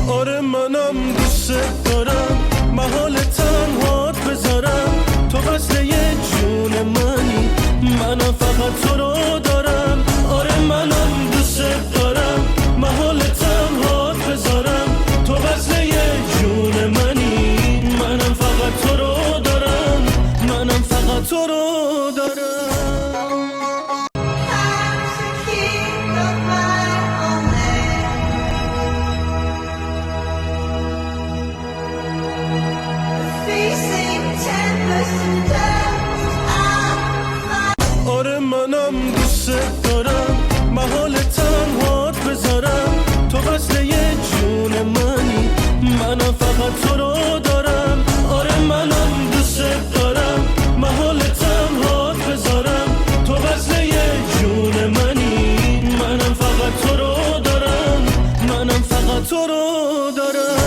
آره منم دوست دارم محال تنهات بذارم، تو وصل یه جون منی، منم فقط تو رو دارم. آره منم دوست دارم محال تنهات بذارم، تو وصل یه جون منی، منم فقط تو رو دارم، منم فقط تو رو دارم. آره منم دوست دارم محال تنهات بذارم، تو وصل یه جون منی، منم فقط تو رو دارم. آره منم دوست دارم محال تنهات بذارم، تو وصل یه جون منی، منم فقط تو رو دارم، منم فقط تو رو دارم.